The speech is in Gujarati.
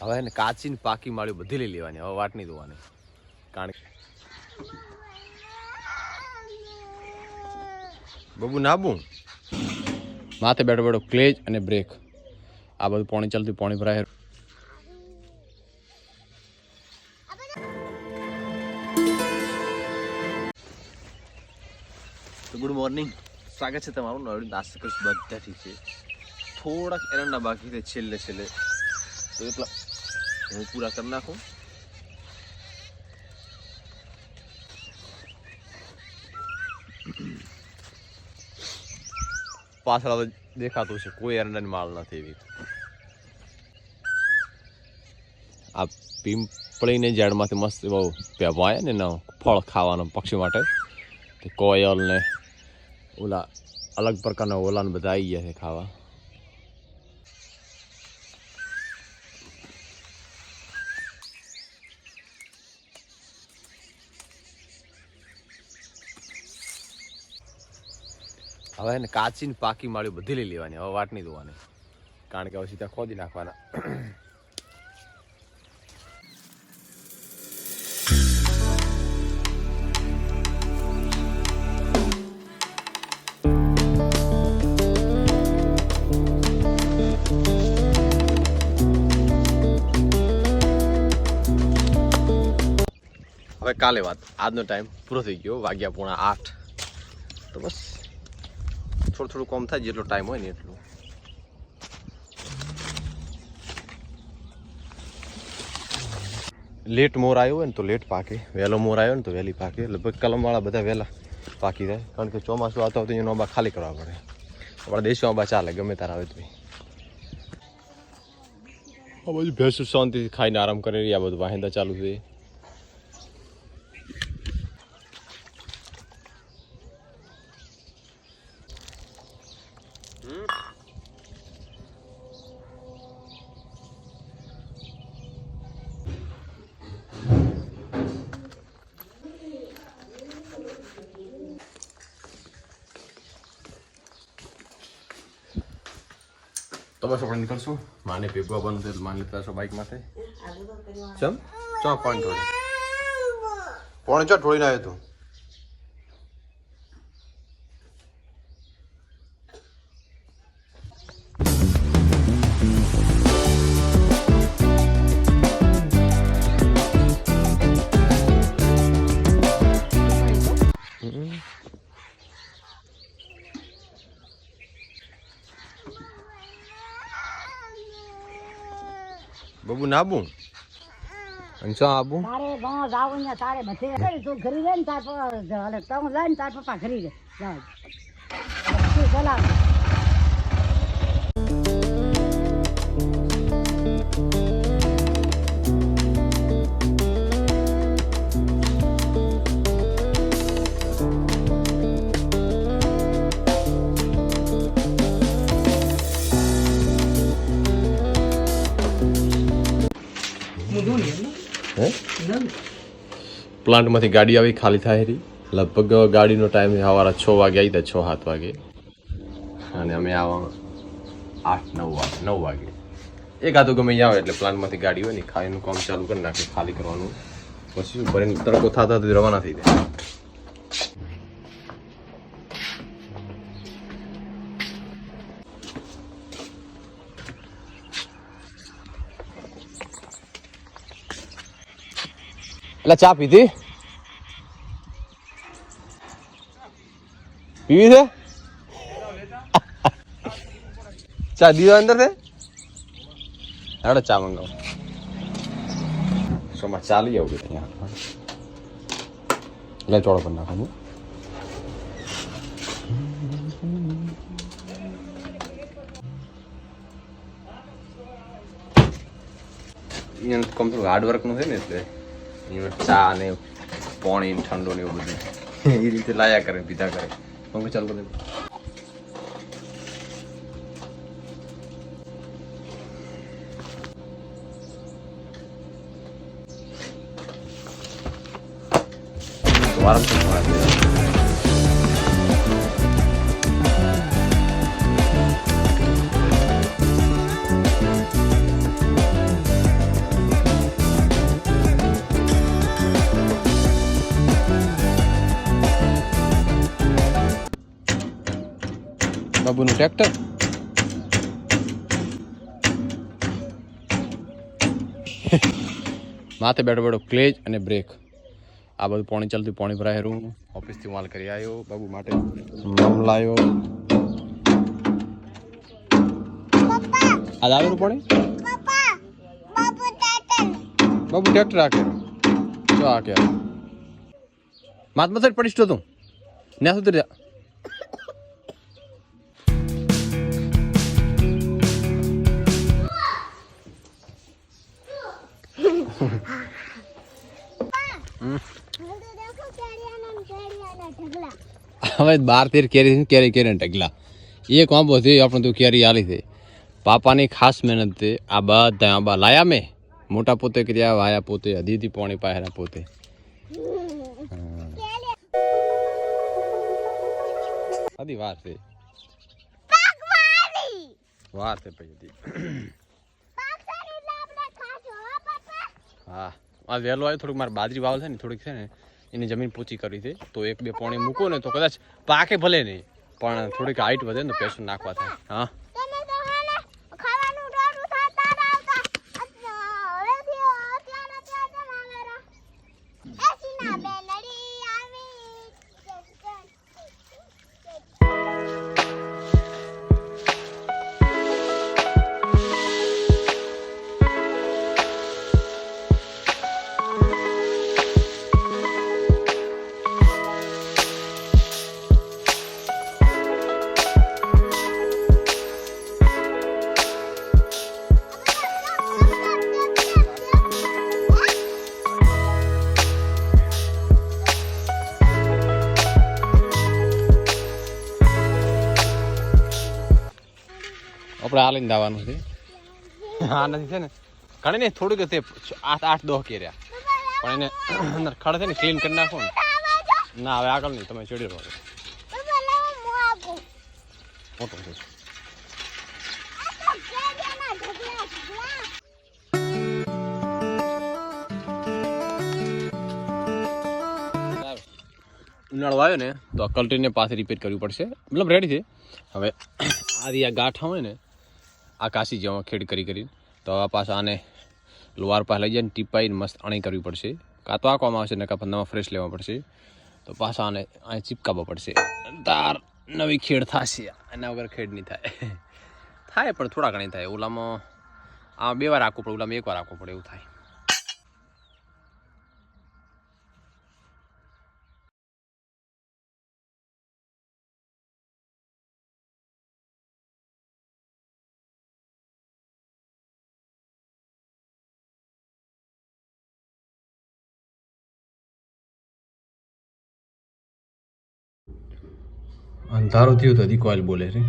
હવે એને કાચી ને પાકી માળી બધી લઈ લેવાની, હવે વાટ નહીં ધોવાની. કારણ કે બબુ નાબુ માથે બેઠો બેઠો ક્લેજ અને બ્રેક આ બધું પાણી ચાલતું પાણી ભરાય. તો ગુડ મોર્નિંગ, સ્વાગત છે તમારું નવડી નાસ્તા કશ બધા ઠીક છે. થોડાક એરંડા બાકી છે છેલ્લે તો એટલા હું પૂરા કરી નાખું. પાછળ દેખાતું છે કોઈ એરંડાની માળ નથી એવી. આ પીંપળીને ઝાડમાંથી મસ્ત બહુ પેવાય ને ફળ ખાવાનું પક્ષી માટે. કોયલ ને ઓલા અલગ પ્રકારના ઓલા ને બધા આવી ગયા છે ખાવા. હવે એને કાચી ને પાકી માળી બધી લઈ લેવાની, હવે વાટ નહીં ધોવાની. કારણ કે હવે સીધા ખોદી નાખવાના. હવે કાલે વાત, આજનો ટાઈમ પૂરો થઈ ગયો, વાગ્યા 7:30. તો બસ થોડું કોમ થાય જેટલો ટાઈમ હોય ને એટલું. લેટ મોર આવ્યો હોય ને તો લેટ પાકે, વહેલો મોર આવ્યો ને તો વહેલી પાકે. લગભગ કલમવાળા બધા વહેલા પાકી જાય, કારણ કે ચોમાસું આવતો હોય તો એનો આંબા ખાલી કરવા પડે. આપણા દેશમાં આંબા ચાલે ગમે તાર આવે તો. આ બધું ભેંસ શાંતિથી ખાઈને આરામ કરે, આ બધું વાહિંદા ચાલુ છે. તો બસ આપણે નીકળશું. માને ભેગું આવવાનું છે, માન લેતા છો બાઇક માટે. ચમ ચો પાણી થોડે પાણી ચો ઢોળીને આવ્યો તું. બબુ નાબુ અંચો આબુ તારે ગાં જાવ ને તારે બધે તો ઘરી રે ને તાર પર હાલે તો જાય ને તાર પપ્પા ઘરી રે જાય ચલાવ. પ્લાન્ટમાંથી ગાડી આવી ખાલી થાય રહી. લગભગ ગાડીનો ટાઈમ સવારે 6 વાગે આવી હતા, 6-7 વાગે. અને અમે આવા 8-9 વાગે. એક આ તો ગમે આવે એટલે પ્લાન્ટમાંથી ગાડી હોય ને ખાઈનું કામ ચાલુ કરી નાખે, ખાલી કરવાનું. પછી શું ભરીને તડકો થતા રવાના થઈ જાય. એટલે ચા પીધી પીવી છે? ચા દીવા અંદર છે? હેડો ચા મંગાવો. શોમાં ચાલી આવું ત્યાં એટલે ચોળો કરી નાખવાનું. અહીંયા કમ્પ્યુટર હાર્ડવર્કનું છે ને એટલે ચા ને પાણી ઠંડો ને એવું બધું એ રીતે લાયા કરે, પીધા કરે. પંખો ચાલુ કરી બાબુનું ટ્રેક્ટર માથે બેઠો બેઠો ક્લેજ અને બ્રેક આ બધું પાણી ચાલતું પાણી ભરાય હેરું ઓફિસથી માલ કરી આવ્યો બાબુ માટે મમ લાવ્યો આજ આવેલું પાણી બાબુ ટ્રેક્ટર રાખે જો આ કે માથ મથે પડીશ તો તું ને સુધરી જા હવે 12-13 કેરી કેરી કેરી ઢગલા એક આંબો છે આપણે તો કેરી આલી છે પાપાની ખાસ મહેનત છે આ બધા આંબા લાયા મેં મોટા પોતે કર્યા વાયા પોતે હદીથી પાણી પાયા પોતે હદી વાર છે પછી હા આ વહેલો આવ્યો થોડુંક મારે બાજરી વાવલ છે ને થોડીક છે ને એની જમીન પોચી કરી છે તો એક બે પાણી મૂકો ને તો કદાચ પાકે ભલે નહીં પણ થોડીક હાઈટ વધે ને પેશન નાખવા થાય હા આપણે આ લઈને દાવાનું છે હા નથી છે ને ઘણી ને થોડુંક તે 8-10 કેર્યા પણ એને અંદર ખડ છે ને ક્લીન કરી નાખો ને ના હવે આગળ નહીં તમે ચડી રહો મોટો છે ઉનાળો આવ્યો ને તો આ કલ્ટીને પાસે રિપેર કરવી પડશે મતલબ રેડી છે હવે આથી આ ગાંઠા હોય ને આ કાશી જેવા ખેડ કરીને તો આ પાછા આને લોહાર પાસે લઈ જાય ટીપાઈને મસ્ત અણી કરવી પડશે કાં તો આંકવામાં આવશે ને કાં નવા ફ્રેશ લેવા પડશે તો પાછા આને અહીં ચીપકાવવા પડશે તાર નવી ખેડ થશે એના વગર ખેડ નહીં થાય પણ થોડા ઘણી થાય ઓલામાં આ 2 વાર રાખવું પડે ઓલામાં 1 વાર રાખવું પડે એવું થાય અંધારું થયું તો હજી કોઈલ બોલે છે